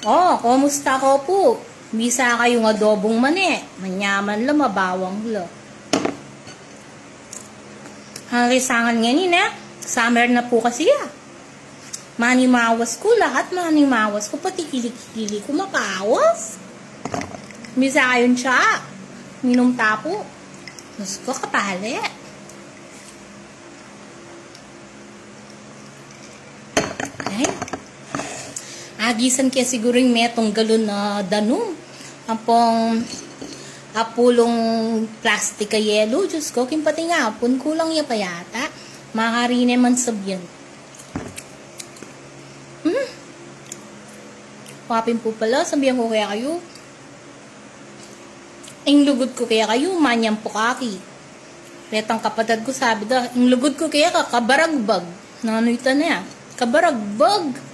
Oh, kumusta ko po? Bisa kayong adobong mani. Manyaman la, mabawang la. Harisangan ngayon Summer na po kasi Manimawas ko, lahat manimawas ko. Pati kilikili ko makawas. Bisa kayon siya. Minom tapo. Mas ko kapali. Ay. Agisan kaya siguro yung metong galon na danong. Apulong plastic ka yelo. Diyos ko, kimpati nga. Apun kulang ya pa yata. Makarine man sabyan. Papin po pala. Sabihan ko kaya kayo. Ang lugod ko kaya kayo. Manyang po kaki. Retang kapatid ko sabi da. Ang lugod ko kaya ka. Kabaragbag. Nanoy ta na ya. Kabaragbag.